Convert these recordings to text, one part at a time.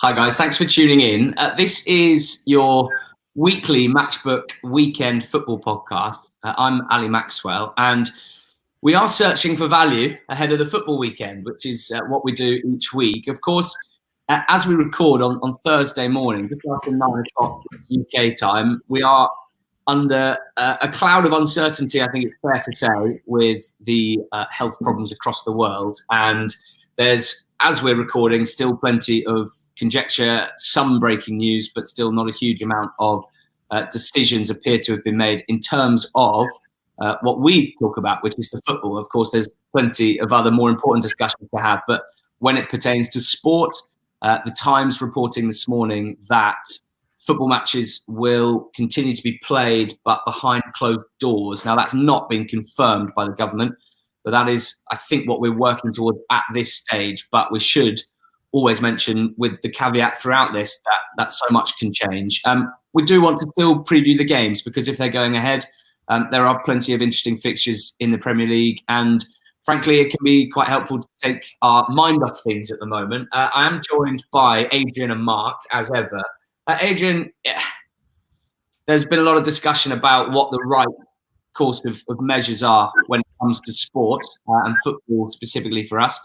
Hi guys, thanks for tuning in. This is your weekly Matchbook Weekend Football podcast. I'm Ali Maxwell, and we are searching for value ahead of the football weekend, which is what we do each week. Of course, as we record on Thursday morning, just after 9 o'clock UK time, we are under a cloud of uncertainty, I think it's fair to say, with the health problems across the world. And there's, as we're recording, still plenty of conjecture, some breaking news, but still not a huge amount of decisions appear to have been made in terms of what we talk about, which is the football. Of course, there's plenty of other more important discussions to have, but when it pertains to sport, the Times reporting this morning that football matches will continue to be played, but behind closed doors. Now, that's not been confirmed by the government, but that is, I think, what we're working towards at this stage. But we should always mention, with the caveat throughout this, that so much can change. We do want to still preview the games, because if they're going ahead, there are plenty of interesting fixtures in the Premier League, and frankly, it can be quite helpful to take our mind off things at the moment. I am joined by Adrian and Mark, as ever. Adrian, there's been a lot of discussion about what the right course of measures are when it comes to sport and football specifically for us.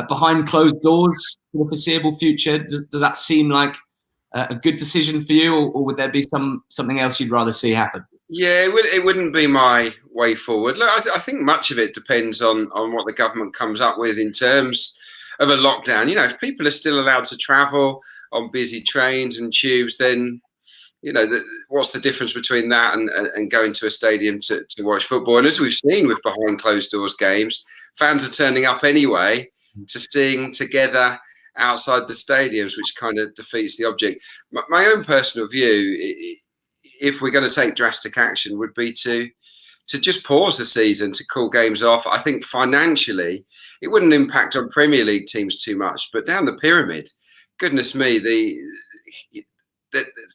Behind closed doors for the foreseeable future, does that seem like a good decision for you, or would there be something else you'd rather see happen? Yeah, it wouldn't be my way forward. Look, I think much of it depends on what the government comes up with in terms of a lockdown. You know, if people are still allowed to travel on busy trains and tubes, then, you know, what's the difference between that and going to a stadium to watch football? And as we've seen with behind closed doors games, fans are turning up anyway to sing together outside the stadiums, which kind of defeats the object. My own personal view, if we're going to take drastic action, would be to just pause the season, to call games off. I think financially it wouldn't impact on Premier League teams too much, but down the pyramid, goodness me, the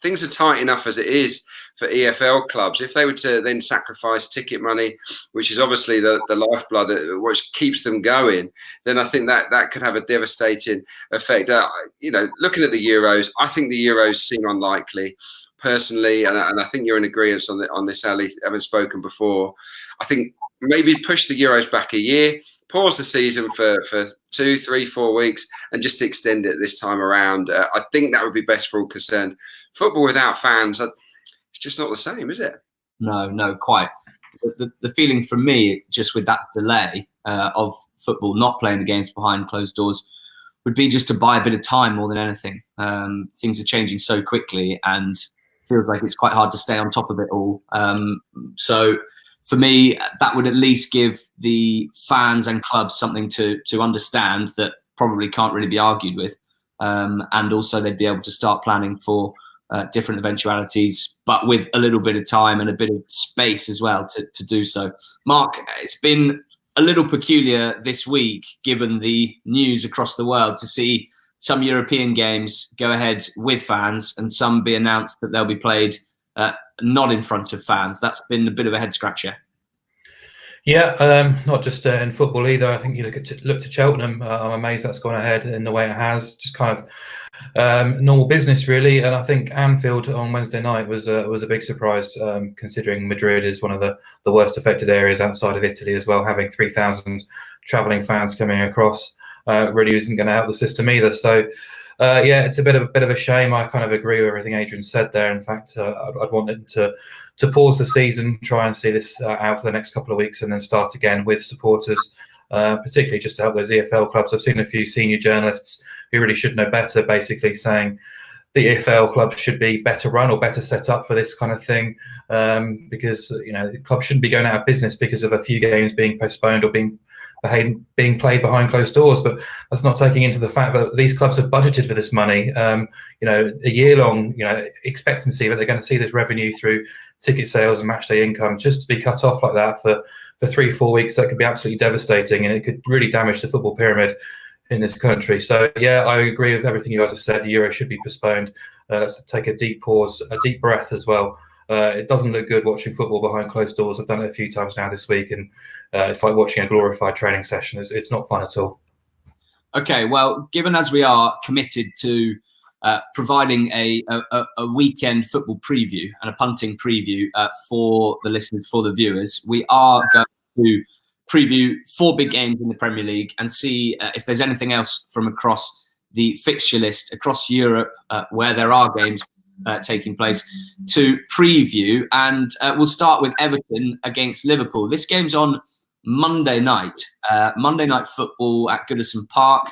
things are tight enough as it is for EFL clubs. If they were to then sacrifice ticket money, which is obviously the lifeblood which keeps them going, then I think that could have a devastating effect. You know, looking at the Euros, I think the Euros seem unlikely personally, and I think you're in agreement on this, Ali, having spoken before. I think maybe push the Euros back a year, pause the season for 2, 3, 4 weeks, and just extend it this time around. I think that would be best for all concerned. Football without fans, it's just not the same, is it? No, quite. The feeling for me, just with that delay of football not playing the games behind closed doors, would be just to buy a bit of time more than anything. Things are changing so quickly, and feels like it's quite hard to stay on top of it all. So for me, that would at least give the fans and clubs something to understand that probably can't really be argued with. And also they'd be able to start planning for different eventualities, but with a little bit of time and a bit of space as well to do so. Mark, it's been a little peculiar this week, given the news across the world, to see some European games go ahead with fans and some be announced that they'll be played not in front of fans. That's been a bit of a head scratcher. Yeah, not just in football either. I think you look to Cheltenham. I'm amazed that's gone ahead in the way it has. Just kind of normal business, really. And I think Anfield on Wednesday night was a big surprise, considering Madrid is one of the worst affected areas outside of Italy as well. Having 3,000 travelling fans coming across really isn't going to help the system either. So, yeah, it's a bit of a shame. I kind of agree with everything Adrian said there. In fact, I'd want them to pause the season, try and see this out for the next couple of weeks, and then start again with supporters, particularly just to help those EFL clubs. I've seen a few senior journalists who really should know better, basically saying the EFL clubs should be better run or better set up for this kind of thing, because, you know, the club shouldn't be going out of business because of a few games being postponed or being played behind closed doors. But that's not taking into the fact that these clubs have budgeted for this money, you know, a year-long, you know, expectancy that they're going to see this revenue through ticket sales and match day income. Just to be cut off like that for 3-4 weeks, that could be absolutely devastating, and it could really damage the football pyramid in this country. So yeah, I agree with everything you guys have said. The Euro should be postponed. Let's take a deep pause, a deep breath as well. It doesn't look good watching football behind closed doors. I've done it a few times now this week, and it's like watching a glorified training session. It's not fun at all. Okay, well, given as we are committed to providing a weekend football preview and a punting preview for the listeners, for the viewers. We are going to preview 4 big games in the Premier League and see if there's anything else from across the fixture list across Europe where there are games taking place to preview. And we'll start with Everton against Liverpool. This game's on Monday night football at Goodison Park.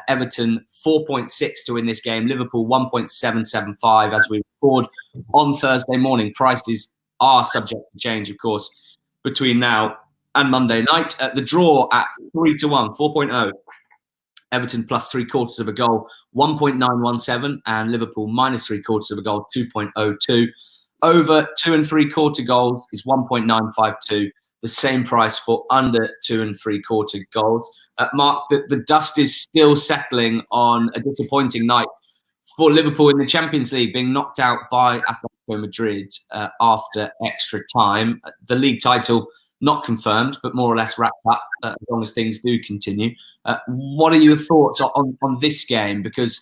Everton 4.6 to win this game. Liverpool 1.775 as we record on Thursday morning. Prices are subject to change, of course, between now and Monday night. The draw at 3-1, 4.0. Everton plus 3/4 of a goal, 1.917, and Liverpool minus 3/4 of a goal, 2.02. Over 2 3/4 goals is 1.952. The same price for under 2 3/4 goals. Mark, the dust is still settling on a disappointing night for Liverpool in the Champions League, being knocked out by Atletico Madrid after extra time. The league title not confirmed, but more or less wrapped up as long as things do continue. What are your thoughts on this game? Because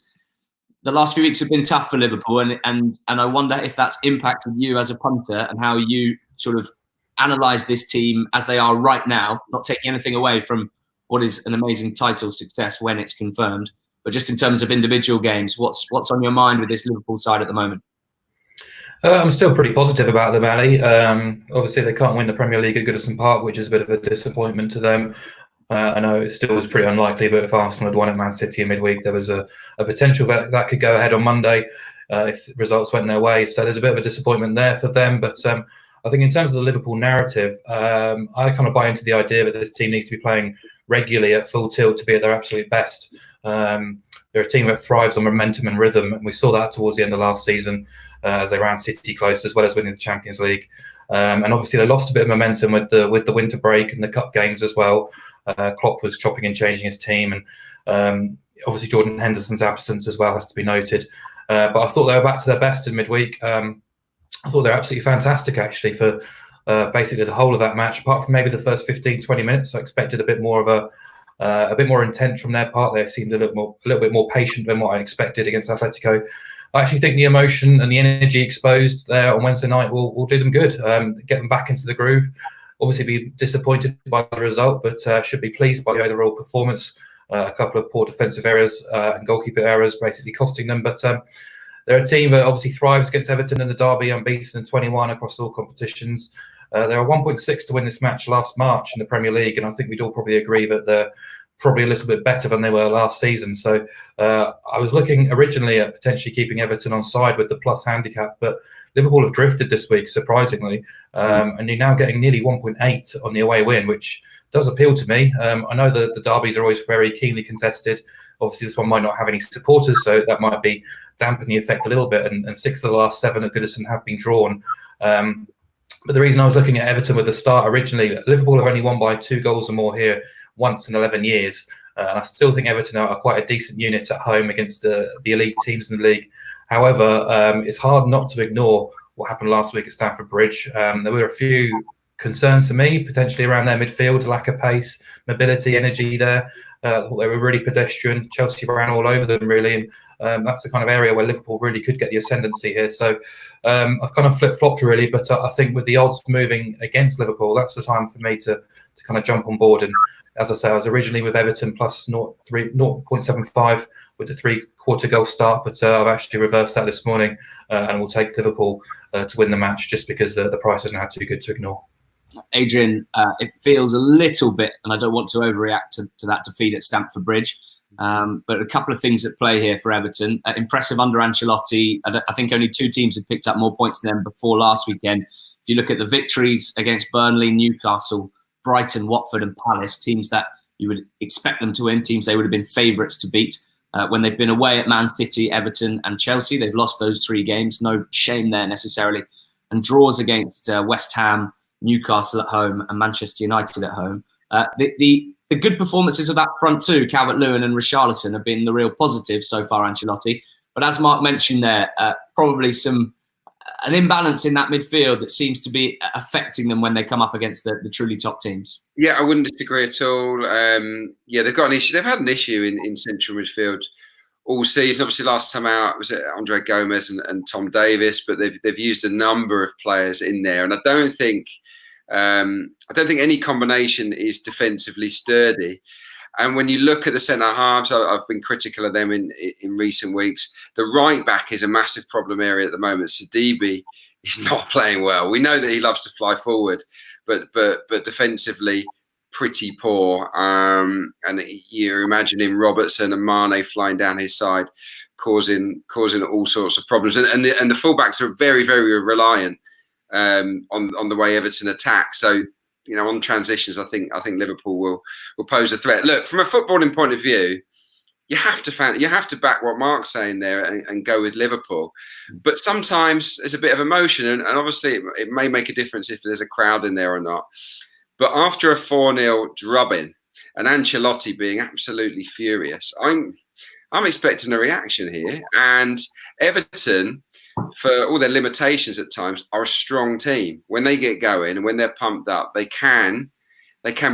the last few weeks have been tough for Liverpool, and I wonder if that's impacted you as a punter and how you sort of analyse this team as they are right now, not taking anything away from what is an amazing title success when it's confirmed, but just in terms of individual games, what's on your mind with this Liverpool side at the moment? I'm still pretty positive about them, Ali. Obviously, they can't win the Premier League at Goodison Park, which is a bit of a disappointment to them. I know it still was pretty unlikely, but if Arsenal had won at Man City in midweek, there was a potential that could go ahead on Monday if results went their way. So there's a bit of a disappointment there for them. But I think in terms of the Liverpool narrative, I kind of buy into the idea that this team needs to be playing regularly at full tilt to be at their absolute best. They're a team that thrives on momentum and rhythm, and we saw that towards the end of last season as they ran City close, as well as winning the Champions League. And obviously they lost a bit of momentum with the winter break and the cup games as well. Clarke was chopping and changing his team, and obviously Jordan Henderson's absence as well has to be noted. But I thought they were back to their best in midweek. I thought they were absolutely fantastic actually for basically the whole of that match, apart from maybe the first 15-20 minutes. I expected a bit more of a bit more intent from their part. They seemed a little bit more patient than what I expected against Atletico. I actually think the emotion and the energy exposed there on Wednesday night will do them good, get them back into the groove. Obviously be disappointed by the result, but should be pleased by the overall performance. A couple of poor defensive errors and goalkeeper errors basically costing them. But they're a team that obviously thrives against Everton in the derby, unbeaten in 21 across all competitions. They were 1.6 to win this match last March in the Premier League, and I think we'd all probably agree that they're probably a little bit better than they were last season. So I was looking originally at potentially keeping Everton on side with the plus handicap, but Liverpool have drifted this week, surprisingly, and you're now getting nearly 1.8 on the away win, which does appeal to me. I know that the derbies are always very keenly contested. Obviously, this one might not have any supporters, so that might be dampen the effect a little bit, and 6 of the last 7 at Goodison have been drawn. But the reason I was looking at Everton with the start originally, Liverpool have only won by 2 goals or more here once in 11 years. And I still think Everton are quite a decent unit at home against the elite teams in the league. However, it's hard not to ignore what happened last week at Stamford Bridge. There were a few concerns to me, potentially around their midfield, lack of pace, mobility, energy there. I thought they were really pedestrian. Chelsea ran all over them, really. And that's the kind of area where Liverpool really could get the ascendancy here. So I've kind of flip-flopped, really. But I think with the odds moving against Liverpool, that's the time for me to kind of jump on board. And as I say, I was originally with Everton plus 0.75 with the 3/4 goal start, but I've actually reversed that this morning and will take Liverpool to win the match just because the price is now too good to ignore. Adrian, it feels a little bit, and I don't want to overreact to that defeat at Stamford Bridge, but a couple of things at play here for Everton. Impressive under Ancelotti. I think only 2 teams had picked up more points than them before last weekend. If you look at the victories against Burnley, Newcastle, Brighton, Watford and Palace, teams that you would expect them to win, teams they would have been favourites to beat. When they've been away at Man City, Everton and Chelsea, they've lost those 3 games. No shame there necessarily. And draws against West Ham, Newcastle at home and Manchester United at home. The good performances of that front two, Calvert-Lewin and Richarlison, have been the real positives so far, Ancelotti. But as Mark mentioned there, probably an imbalance in that midfield that seems to be affecting them when they come up against the truly top teams. Yeah, I wouldn't disagree at all. They've got an issue. They've had an issue in central midfield all season. Obviously, last time out was Andre Gomez and Tom Davis, but they've used a number of players in there, and I don't think any combination is defensively sturdy. And when you look at the centre halves, I've been critical of them in recent weeks. The right back is a massive problem area at the moment. Sidibe is not playing well. We know that he loves to fly forward, but defensively pretty poor. And you're imagining Robertson and Mane flying down his side, causing all sorts of problems. And the fullbacks are very, very reliant on the way Everton attack. So, on transitions, I think Liverpool will pose a threat. Look, from a footballing point of view, you have to back what Mark's saying there and go with Liverpool. But sometimes there's a bit of emotion, and obviously it may make a difference if there's a crowd in there or not. But after a 4-0 drubbing and Ancelotti being absolutely furious, I'm expecting a reaction here. And Everton, for all their limitations at times, are a strong team. When they get going and when they're pumped up, they can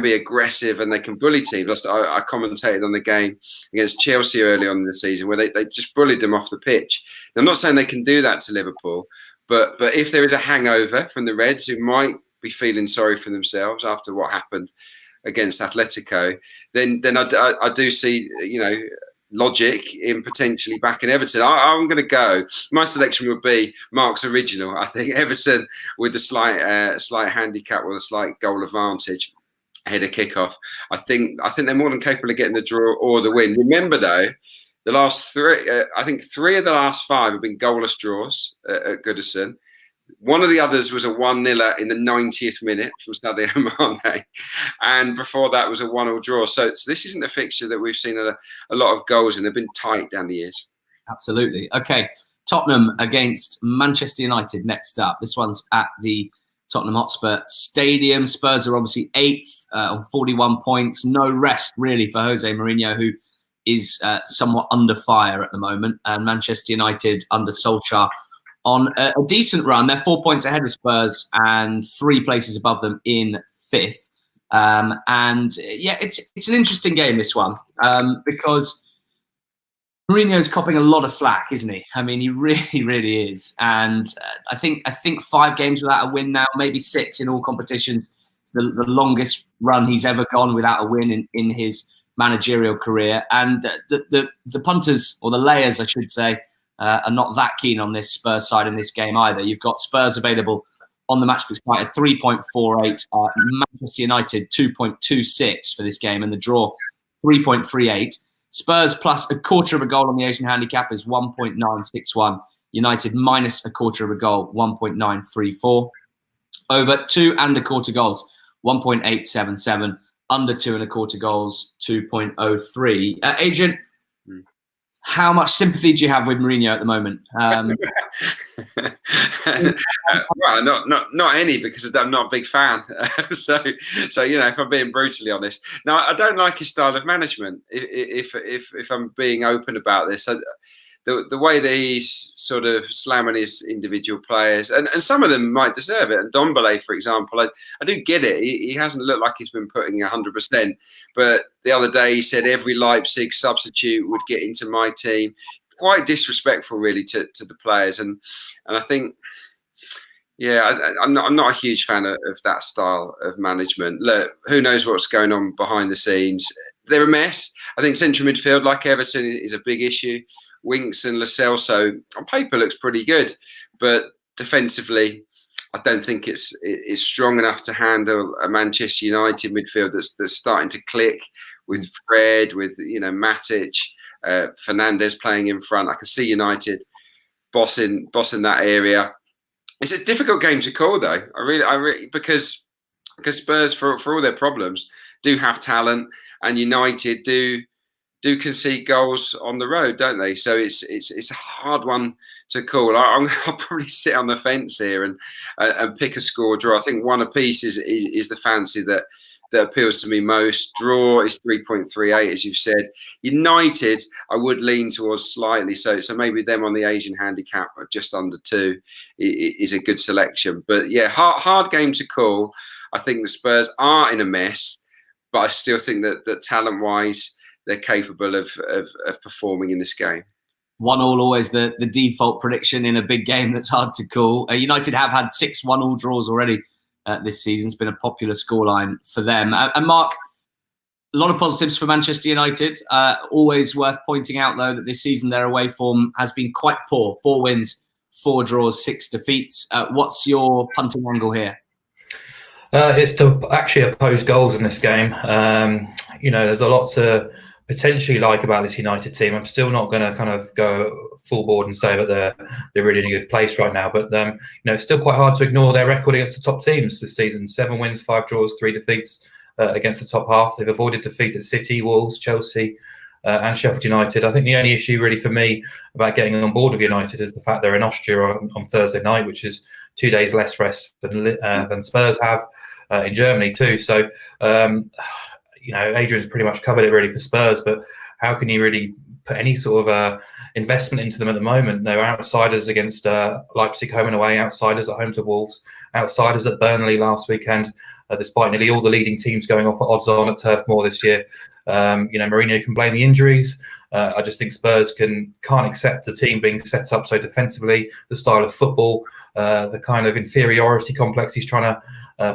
be aggressive and they can bully teams. I commentated on the game against Chelsea early on in the season where they just bullied them off the pitch. Now, I'm not saying they can do that to Liverpool, but if there is a hangover from the Reds, who might be feeling sorry for themselves after what happened against Atletico, then I do see, logic in potentially backing Everton. I'm going to go. My selection would be Mark's original. I think Everton with the slight handicap or the slight goal advantage ahead of kickoff. I think they're more than capable of getting the draw or the win. Remember though, the last three, I think 3 of the last 5 have been goalless draws at Goodison. One of the others was a 1-0 in the 90th minute from Sadio Mane, and before that was a 1-1 draw. So this isn't a fixture that we've seen a lot of goals in. They've been tight down the years. Absolutely. Okay, Tottenham against Manchester United next up. This one's at the Tottenham Hotspur Stadium. Spurs are obviously 8th on 41 points. No rest really for Jose Mourinho, who is somewhat under fire at the moment. And Manchester United under Solskjaer on a decent run. They're 4 points ahead of Spurs and 3 places above them in 5th. And yeah, it's an interesting game, this one, because Mourinho's copping a lot of flack, isn't he? I mean, he really, really is. And I think 5 games without a win now, maybe 6 in all competitions. It's the longest run he's ever gone without a win in his managerial career. And the punters, or the layers, I should say, are not that keen on this Spurs side in this game either. You've got Spurs available on the Matchbook site at 3.48, Manchester United 2.26 for this game, and the draw 3.38. Spurs plus a quarter of a goal on the Asian handicap is 1.961. United minus a quarter of a goal, 1.934. Over 2 1/4 goals, 1.877. Under 2 1/4 goals, 2.03. Adrian, how much sympathy do you have with Mourinho at the moment? Well, not any, because I'm not a big fan. So if I'm being brutally honest, now I don't like his style of management. If I'm being open about this, the way that he's sort of slamming his individual players, and some of them might deserve it. And Dombele, for example, I do get it. He hasn't looked like he's been putting 100%. But the other day he said every Leipzig substitute would get into my team. Quite disrespectful, really, to the players. And I think, yeah, I'm not a huge fan of that style of management. Look, who knows what's going on behind the scenes? They're a mess. I think central midfield, like Everton, is a big issue. Winks and Lo Celso on paper looks pretty good, but defensively, I don't think it's strong enough to handle a Manchester United midfield that's starting to click with Fred, with Matic, Fernandes playing in front. I can see United bossing that area. It's a difficult game to call, though. I really because Spurs, for all their problems, do have talent, and United do concede goals on the road, don't they? So it's a hard one to call. I'll probably sit on the fence here and pick a score draw. I think 1 apiece is the fancy that appeals to me most. Draw is 3.38, as you've said. United, I would lean towards slightly. So maybe them on the Asian handicap at just under 2 is a good selection. But yeah, hard game to call. I think the Spurs are in a mess, but I still think that talent-wise, they're capable of performing in this game. 1-1 always the default prediction in a big game that's hard to call. United have had 6 1-1 draws already this season. It's been a popular scoreline for them. And Mark, a lot of positives for Manchester United. Always worth pointing out, though, that this season their away form has been quite poor. 4 wins, 4 draws, 6 defeats. What's your punting angle here? It's to actually oppose goals in this game. There's a lot to potentially like about this United team. I'm still not going to kind of go full board and say that they're really in a good place right now. But it's still quite hard to ignore their record against the top teams this season. 7 wins, 5 draws, 3 defeats against the top half. They've avoided defeat at City, Wolves, Chelsea, and Sheffield United. I think the only issue really for me about getting on board with United is the fact they're in Austria on Thursday night, which is 2 days less rest than Spurs have in Germany too. So, Adrian's pretty much covered it really for Spurs, but how can you really put any sort of investment into them at the moment? They were outsiders against Leipzig home and away, outsiders at home to Wolves, outsiders at Burnley last weekend, despite nearly all the leading teams going off at odds on at Turf Moor this year. Mourinho can blame the injuries. I just think Spurs can't accept the team being set up so defensively, the style of football, the kind of inferiority complex he's trying to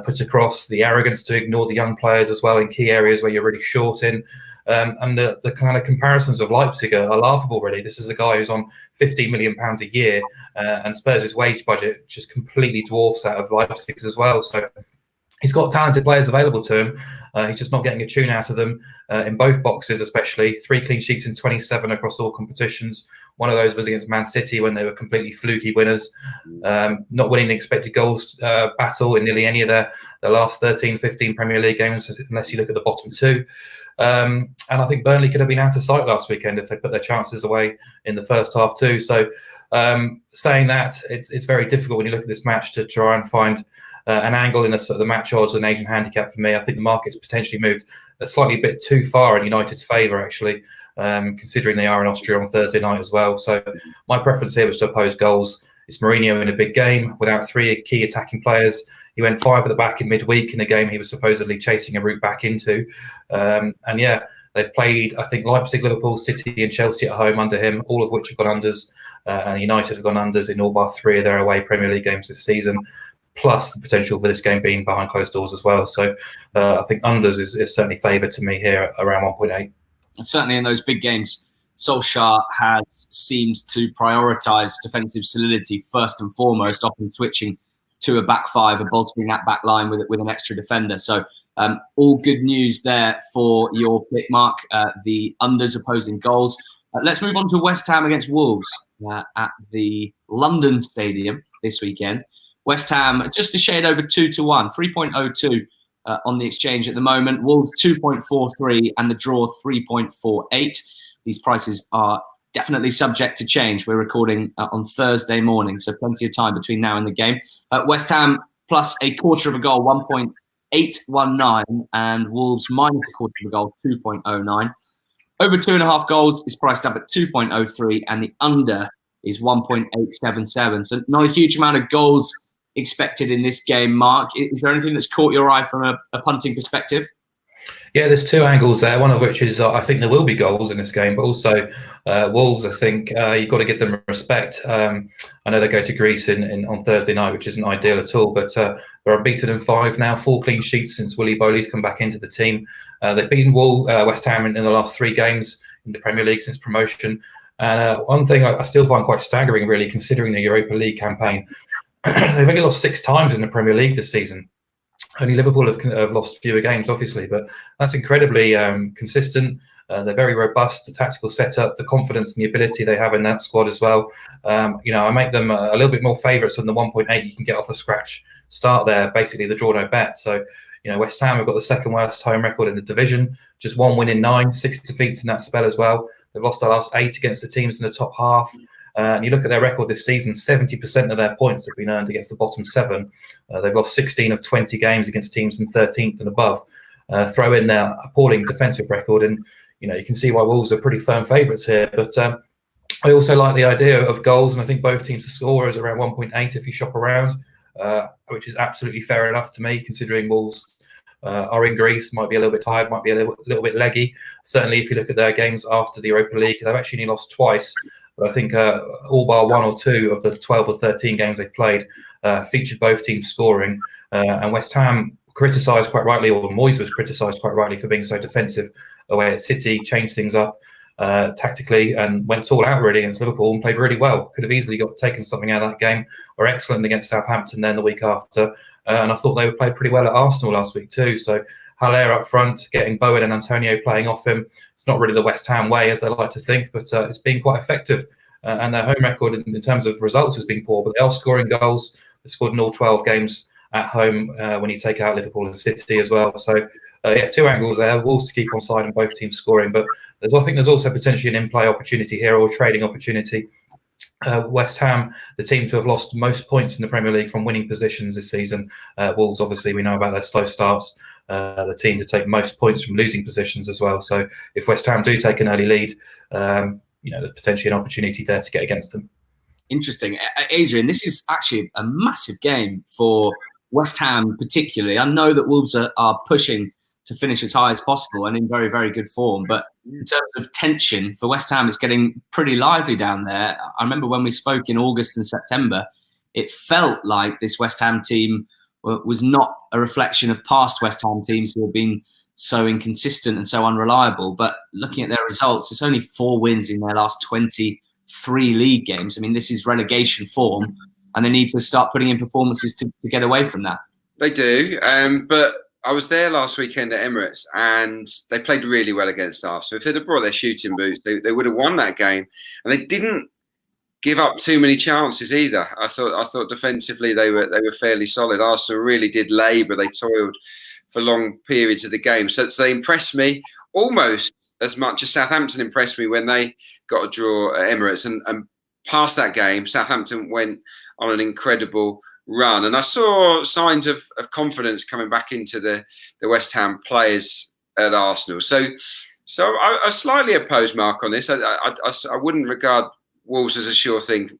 put across, the arrogance to ignore the young players as well in key areas where you're really short in. And the kind of comparisons of Leipzig are laughable, really. This is a guy who's on £15 million a year, and Spurs' wage budget just completely dwarfs that of Leipzig's as well. So he's got talented players available to him. He's just not getting a tune out of them in both boxes, especially. 3 clean sheets in 27 across all competitions. One of those was against Man City when they were completely fluky winners, not winning the expected goals battle in nearly any of their last 13, 15 Premier League games, unless you look at the bottom 2. And I think Burnley could have been out of sight last weekend if they put their chances away in the first half too. So saying that, it's very difficult when you look at this match to try and find an angle in the match odds and Asian handicap for me. I think the market's potentially moved a slightly bit too far in United's favour, actually, considering they are in Austria on Thursday night as well. So my preference here was to oppose goals. It's Mourinho in a big game without 3 key attacking players. He went 5 at the back in midweek in a game he was supposedly chasing a route back into. They've played, I think, Leipzig, Liverpool, City and Chelsea at home under him, all of which have gone unders. And United have gone unders in all bar 3 of their away Premier League games this season, plus the potential for this game being behind closed doors as well. So I think unders is certainly favoured to me here around 1.8. And certainly in those big games, Solskjaer seems to prioritise defensive solidity first and foremost, often switching to a back 5 and bolstering that back line with an extra defender. So all good news there for your pick, Mark, the unders opposing goals. Let's move on to West Ham against Wolves at the London Stadium this weekend. West Ham just a shade over 2-1, 3.02 on the exchange at the moment. Wolves 2.43 and the draw 3.48. These prices are definitely subject to change. We're recording on Thursday morning, so plenty of time between now and the game. West Ham plus a quarter of a goal, 1.819, and Wolves minus a quarter of a goal, 2.09. Over 2.5 goals is priced up at 2.03, and the under is 1.877. So not a huge amount of goals expected in this game, Mark. Is there anything that's caught your eye from a punting perspective? Yeah, there's 2 angles there, one of which is I think there will be goals in this game, but also Wolves, I think you've got to give them respect. I know they go to Greece on Thursday night, which isn't ideal at all, but they're unbeaten in 5 now, 4 clean sheets since Willy Boley's come back into the team. They've beaten West Ham in the last 3 games in the Premier League since promotion. And one thing I still find quite staggering, really, considering the Europa League campaign, they've only lost 6 times in the Premier League this season. Only Liverpool have lost fewer games, obviously, but that's incredibly consistent. They're very robust, the tactical setup, the confidence and the ability they have in that squad as well. I make them a little bit more favourites than the 1.8 you can get off a scratch start there, basically the draw no bet. So, West Ham have got the 2nd worst home record in the division, just 1 win in 9, 6 defeats in that spell as well. They've lost their last 8 against the teams in the top half. And you look at their record this season, 70% of their points have been earned against the bottom 7. They've lost 16 of 20 games against teams in 13th and above. Throw in their appalling defensive record, and you can see why Wolves are pretty firm favourites here. But I also like the idea of goals, and I think both teams to score is around 1.8 if you shop around, which is absolutely fair enough to me, considering Wolves are in Greece, might be a little bit tired, might be a little bit leggy. Certainly, if you look at their games after the Europa League, they've actually only lost twice. But I think all bar one or two of the 12 or 13 games they've played featured both teams scoring. And West Ham criticised quite rightly, or Moyes was criticised quite rightly for being so defensive away at City, changed things up tactically and went all out really against Liverpool and played really well. Could have easily taken something out of that game. Were excellent against Southampton then the week after. And I thought they would play pretty well at Arsenal last week too. So Haller up front, getting Bowen and Antonio playing off him. It's not really the West Ham way, as they like to think, but it's been quite effective. And their home record in terms of results has been poor, but they are scoring goals. They scored in all 12 games at home when you take out Liverpool and City as well. So, two angles there. Wolves to keep on side and both teams scoring. But I think there's also potentially an in-play opportunity here or a trading opportunity. West Ham, the team to have lost most points in the Premier League from winning positions this season. Wolves, obviously, we know about their slow starts. The team to take most points from losing positions as well. So if West Ham do take an early lead, there's potentially an opportunity there to get against them. Interesting. Adrian, this is actually a massive game for West Ham particularly. I know that Wolves are pushing to finish as high as possible and in very, very good form. But in terms of tension for West Ham, it's getting pretty lively down there. I remember when we spoke in August and September, it felt like this West Ham team was not a reflection of past West Ham teams who have been so inconsistent and so unreliable. But looking at their results, it's only 4 wins in their last 23 league games. I mean, this is relegation form, and they need to start putting in performances to get away from that. They do, but I was there last weekend at Emirates, and they played really well against Arsenal. If they'd have brought their shooting boots, they would have won that game. And they didn't give up too many chances either. I thought defensively they were fairly solid. Arsenal really did labour. They toiled for long periods of the game. So they impressed me almost as much as Southampton impressed me when they got a draw at Emirates. And past that game, Southampton went on an incredible run. And I saw signs of confidence coming back into the West Ham players at Arsenal. So I slightly oppose Mark on this. I wouldn't regard Wolves as a sure thing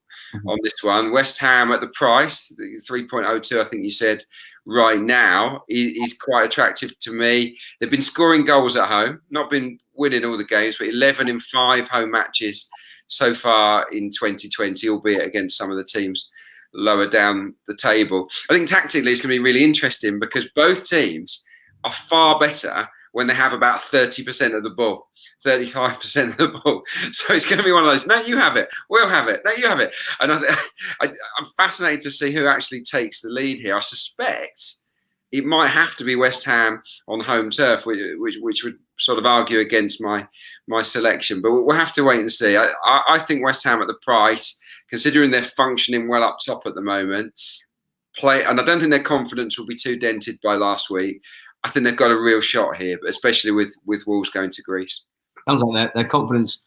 on this one. West Ham at the price, 3.02, I think you said, right now, is quite attractive to me. They've been scoring goals at home, not been winning all the games, but 11 in 5 home matches so far in 2020, albeit against some of the teams lower down the table. I think tactically it's going to be really interesting because both teams are far better when they have about 30% of the ball, 35% of the ball. So it's going to be one of those, no, you have it, we'll have it, no, you have it. And I'm fascinated to see who actually takes the lead here. I suspect it might have to be West Ham on home turf, which would sort of argue against my selection. But we'll have to wait and see. I think West Ham at the price, considering they're functioning well up top at the moment, and I don't think their confidence will be too dented by last week. I think they've got a real shot here, but especially with Wolves going to Greece. Sounds like their confidence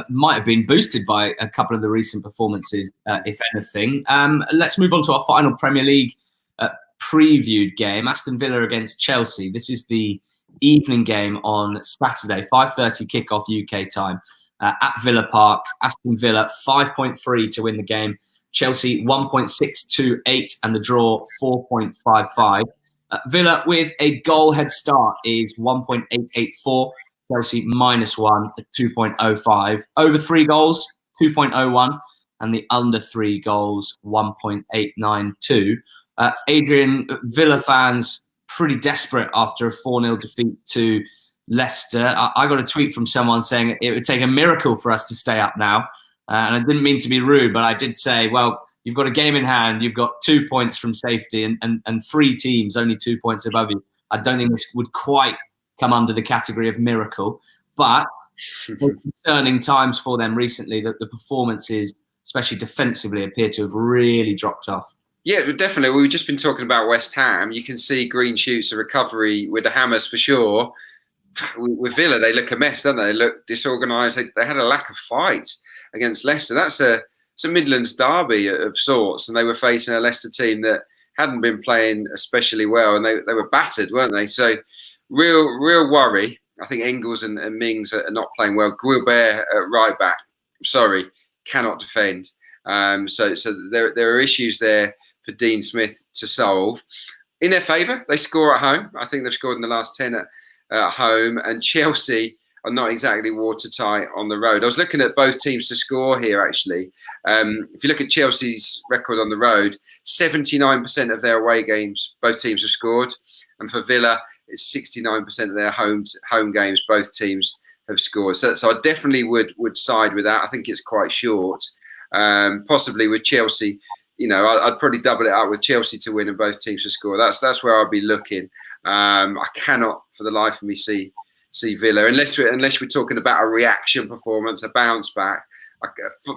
might have been boosted by a couple of the recent performances, if anything. Let's move on to our final Premier League previewed game, Aston Villa against Chelsea. This is the evening game on Saturday, 5:30 kickoff UK time at Villa Park. Aston Villa 5.3 to win the game. Chelsea 1.628 and the draw 4.55. Villa with a goal head start is 1.884. Chelsea -1 at 2.05. Over 3 goals, 2.01. And the under 3 goals, 1.892. Adrian, Villa fans pretty desperate after a 4-0 defeat to Leicester. I got a tweet from someone saying it would take a miracle for us to stay up now. And I didn't mean to be rude, but I did say, well, you've got a game in hand. You've got 2 points from safety and 3 teams, only 2 points above you. I don't think this would quite come under the category of miracle. But concerning times for them recently, that the performances, especially defensively, appear to have really dropped off. Yeah, definitely. We've just been talking about West Ham. You can see green shoots of recovery with the Hammers for sure. With Villa, they look a mess, don't they? They look disorganised. They had a lack of fight against Leicester. It's a Midlands derby of sorts, and they were facing a Leicester team that hadn't been playing especially well, and they were battered, weren't they? So real worry. I think Engels and Mings are not playing well. Guilbert at right back, sorry, cannot defend. So there are issues there for Dean Smith to solve. in their favour. They score at home. I think they've scored in the last 10 at home. And Chelsea are not exactly watertight on the road. I was looking at both teams to score here, actually. If you look at Chelsea's record on the road, 79% of their away games, both teams have scored. And for Villa, it's 69% of their home games, both teams have scored. So I definitely would side with that. I think it's quite short. Possibly with Chelsea, I'd probably double it up with Chelsea to win and both teams to score. That's where I'd be looking. I cannot, for the life of me, see Villa unless we're talking about a reaction performance, a bounce back.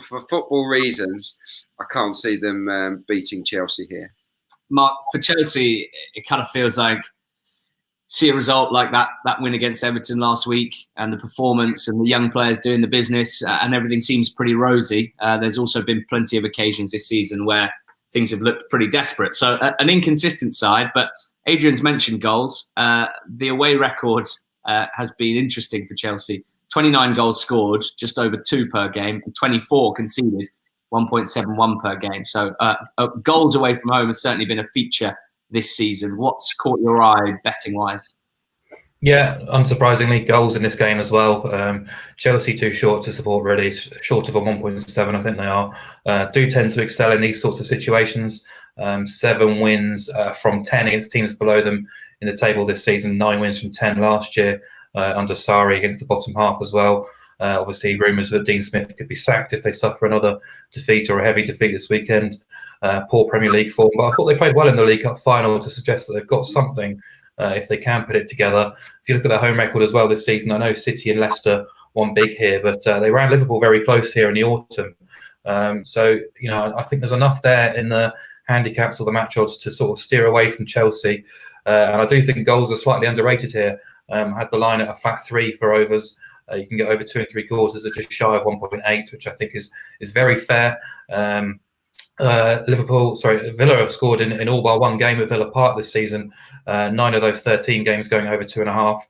For football reasons, I can't see them beating Chelsea here. Mark, for Chelsea, it kind of feels like see a result like that win against Everton last week, and the performance and the young players doing the business, and everything seems pretty rosy. There's also been plenty of occasions this season where things have looked pretty desperate. So an inconsistent side, but Adrian's mentioned goals. The away record has been interesting for Chelsea. 29 goals scored, just over 2 per game, and 24 conceded, 1.71 per game. So goals away from home has certainly been a feature this season. What's caught your eye betting-wise? Yeah, unsurprisingly, goals in this game as well. Chelsea too short to support, really, short of a 1.7, I think they are. Do tend to excel in these sorts of situations. 7 wins from 10 against teams below them in the table this season, 9 wins from 10 last year under Sarri against the bottom half as well. Obviously, rumours that Dean Smith could be sacked if they suffer another defeat or a heavy defeat this weekend. Poor Premier League form, but I thought they played well in the League Cup final to suggest that they've got something if they can put it together. If you look at their home record as well this season, I know City and Leicester won big here, but they ran Liverpool very close here in the autumn. So, I think there's enough there in the handicaps or the match odds to sort of steer away from Chelsea. And I do think goals are slightly underrated here. Had the line at a flat 3 for overs. You can get over 2 3/4 at just shy of 1.8, which I think is very fair. Villa have scored in all but one game at Villa Park this season. 9 of those 13 games going over 2.5.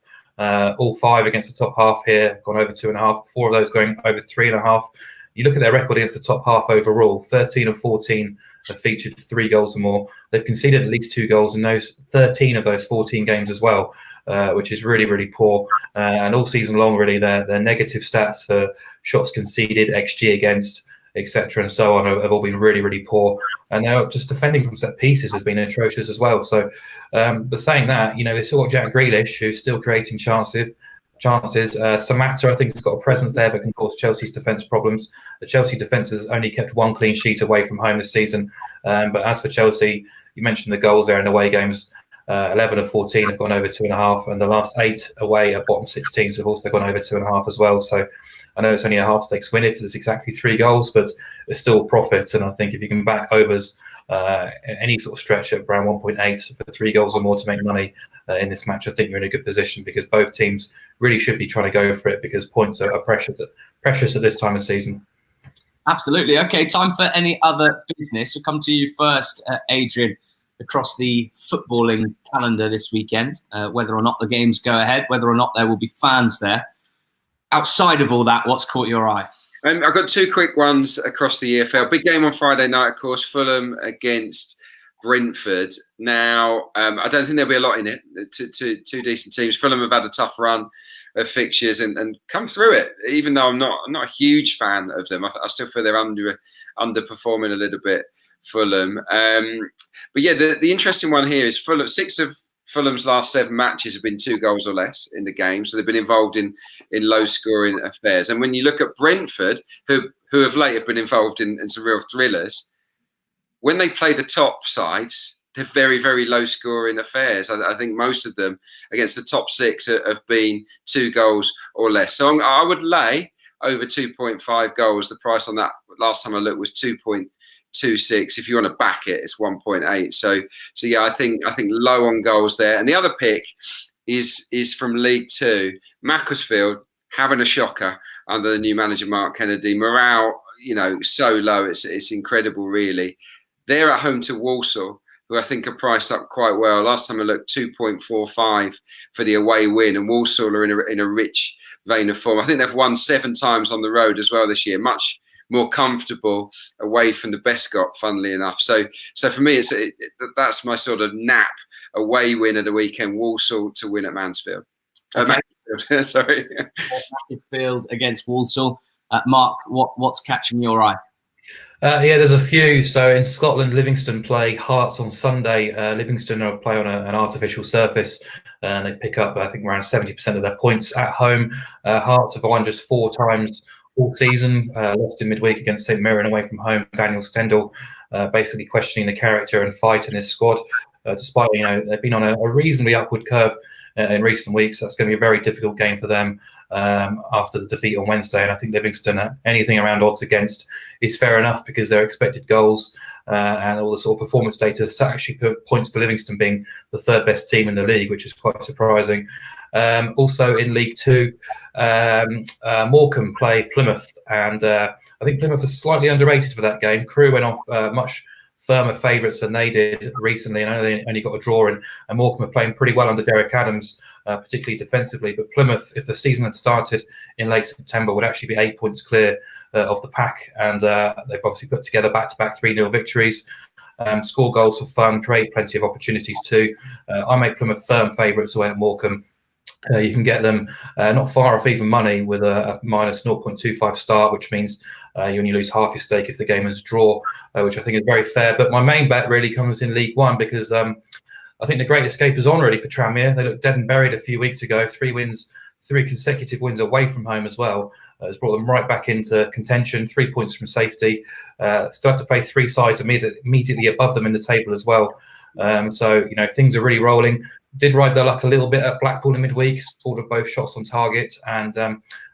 All 5 against the top half here have gone over 2.5. 4 of those going over 3.5. You look at their record against the top half overall. 13 of 14 have featured 3 goals or more. They've conceded at least 2 goals in those 13 of those 14 games as well, which is really, really poor. And all season long, really, their negative stats for shots conceded, XG against, etc. and so on have all been really, really poor. And they're just defending from set pieces has been atrocious as well. So, but saying that, they still got Jack Grealish, who's still creating chances. Samatta, I think, has got a presence there that can cause Chelsea's defence problems. The Chelsea defence has only kept 1 clean sheet away from home this season. But as for Chelsea, you mentioned the goals there in away games. 11 of 14 have gone over 2.5, and the last 8 away at bottom 6 teams have also gone over 2.5 as well. So I know it's only a half stakes win if there's exactly 3 goals, but it's still profit. And I think if you can back overs any sort of stretch at around 1.8 for 3 goals or more to make money in this match, I think you're in a good position, because both teams really should be trying to go for it, because points are precious at this time of season. Absolutely. Okay, time for any other business. We'll come to you first, Adrian, across the footballing calendar this weekend, whether or not the games go ahead, whether or not there will be fans there. Outside of all that, what's caught your eye? I've got 2 quick ones across the EFL. Big game on Friday night, of course, Fulham against Brentford. Now, I don't think there'll be a lot in it. Two decent teams. Fulham have had a tough run of fixtures and come through it, even though I'm not a huge fan of them. I still feel they're underperforming a little bit, Fulham. But yeah, the interesting one here is Fulham. 6 of Fulham's last 7 matches have been 2 goals or less in the game, so they've been involved in low-scoring affairs. And when you look at Brentford, who have later been involved in some real thrillers, when they play the top sides, they're very, very low-scoring affairs. I think most of them against the top 6 have been 2 goals or less. So I would lay over 2.5 goals. The price on that last time I looked was 2.26. If you want to back it, it's 1.8. So yeah, I think low on goals there. And the other pick is from League Two, Macclesfield having a shocker under the new manager Mark Kennedy. Morale, so low, it's incredible, really. They're at home to Walsall, who I think are priced up quite well. Last time I looked, 2.45 for the away win, and Walsall are in a rich vein of form. I think they've won 7 times on the road as well this year, much more comfortable away from the Bescott, funnily enough. So for me, that's my sort of nap away win at the weekend. Walsall to win at Mansfield. Okay. Sorry. Mansfield against Walsall. Mark, what's catching your eye? Yeah, there's a few. So in Scotland, Livingston play Hearts on Sunday. Livingston will play on an artificial surface, and they pick up, I think, around 70% of their points at home. Hearts have won just 4 times all season, lost in midweek against St Mirren away from home. Daniel Stendhal basically questioning the character and fight in his squad, despite, they've been on a reasonably upward curve in recent weeks. That's going to be a very difficult game for them after the defeat on Wednesday. And I think Livingston, anything around odds against is fair enough, because their expected goals and all the sort of performance data actually points to Livingston being the 3rd best team in the league, which is quite surprising. Also in League Two, Morecambe play Plymouth, and I think Plymouth is slightly underrated for that game. Crewe went off much firmer favourites than they did recently, and I know they only got a draw, and Morecambe are playing pretty well under Derek Adams, particularly defensively. But Plymouth, if the season had started in late September, would actually be 8 points clear of the pack, and they've obviously put together back-to-back 3-0 victories. Score goals for fun, create plenty of opportunities too. I make Plymouth firm favourites away at Morecambe. You can get them not far off even money with a minus 0.25 start, which means you only lose half your stake if the game is a draw, which I think is very fair. But my main bet really comes in League One, because I think the great escape is on really for Tranmere. They looked dead and buried a few weeks ago. 3 consecutive wins away from home as well. Has brought them right back into contention, 3 points from safety. Still have to play 3 sides immediately above them in the table as well. So things are really rolling. Did ride their luck a little bit at Blackpool in midweek, scored both shots on target, and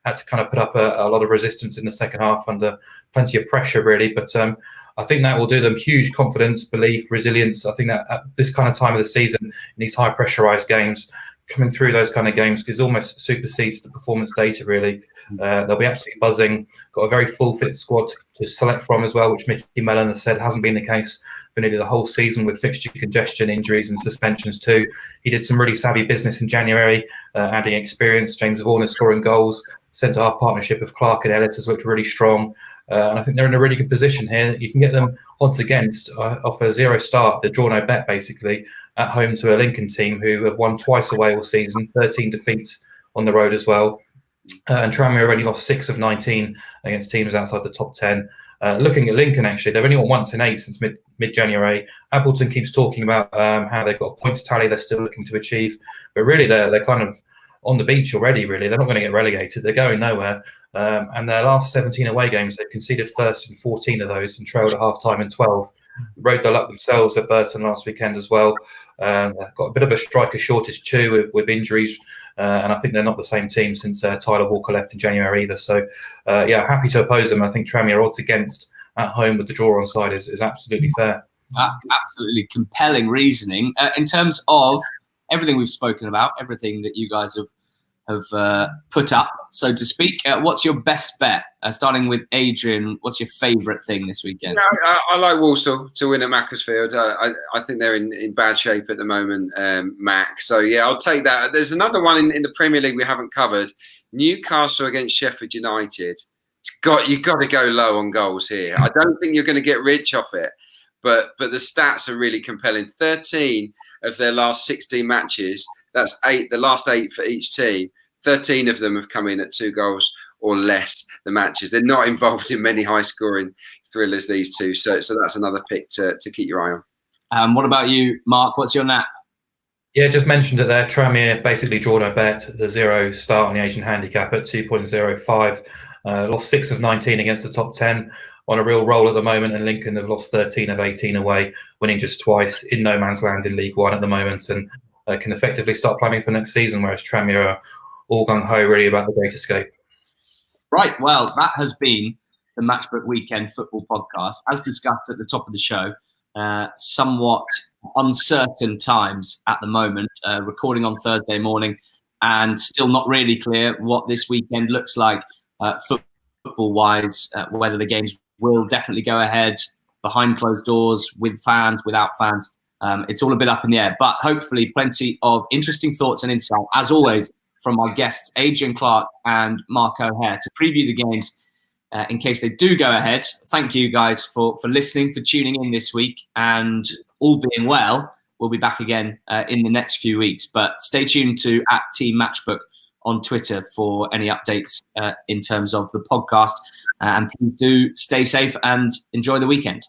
had to kind of put up a lot of resistance in the second half under plenty of pressure, really. But I think that will do them huge confidence, belief, resilience. I think that at this kind of time of the season, in these high pressurised games, coming through those kind of games because almost supersedes the performance data, really. They'll be absolutely buzzing. Got a very full fit squad to select from as well, which Mickey Mellon has said hasn't been the case for nearly the whole season, with fixture congestion, injuries and suspensions too. He did some really savvy business in January, adding experience. James Vaughan scoring goals. Centre-half partnership of Clarke and Ellis has looked really strong. And I think they're in a really good position here. You can get them odds against off a 0 start, the draw no bet basically, at home to a Lincoln team who have won twice away all season, 13 defeats on the road as well. And Tranmere already lost 6 of 19 against teams outside the top 10. Looking at Lincoln, actually, they've only won once in 8 since mid-January. Appleton keeps talking about how they've got a points tally they're still looking to achieve. But really, they're kind of on the beach already, really. They're not going to get relegated. They're going nowhere. And their last 17 away games, they've conceded first in 14 of those and trailed at half-time in 12. Rode their luck themselves at Burton last weekend as well. Got a bit of a striker shortage too with injuries. And I think they're not the same team since Tyler Walker left in January either. So, happy to oppose them. I think Tranmere odds against at home with the draw on side is absolutely fair. Absolutely compelling reasoning. In terms of everything we've spoken about, everything that you guys have put up, so to speak, what's your best bet? Starting with Adrian, what's your favourite thing this weekend? I like Walsall to win at Macclesfield. I think they're in bad shape at the moment, Mac. So, I'll take that. There's another one in the Premier League we haven't covered. Newcastle against Sheffield United. You've got to go low on goals here. I don't think you're going to get rich off it, but the stats are really compelling. 13 of their last 16 matches, that's 8, the last 8 for each team. 13 of them have come in at 2 goals or less, the matches. They're not involved in many high-scoring thrillers, these two. So that's another pick to keep your eye on. What about you, Mark? What's your nap? Yeah, just mentioned it there. Tranmere basically draw no bet, the 0 start on the Asian handicap at 2.05. Lost 6 of 19 against the top 10. On a real roll at the moment, and Lincoln have lost 13 of 18 away, winning just twice in no man's land in League One at the moment, and can effectively start planning for next season, whereas Tranmere are all gung-ho really about the great escape. Right, well, that has been the Matchbook Weekend Football Podcast. As discussed at the top of the show, somewhat uncertain times at the moment, recording on Thursday morning, and still not really clear what this weekend looks like football-wise, whether the games will definitely go ahead behind closed doors, with fans, without fans. It's all a bit up in the air, but hopefully plenty of interesting thoughts and insight, as always, from our guests, Adrian Clarke and Mark O'Hare, to preview the games in case they do go ahead. Thank you guys for listening, for tuning in this week, and all being well, we'll be back again in the next few weeks. But stay tuned to @TeamMatchbook on Twitter for any updates in terms of the podcast. And please do stay safe and enjoy the weekend.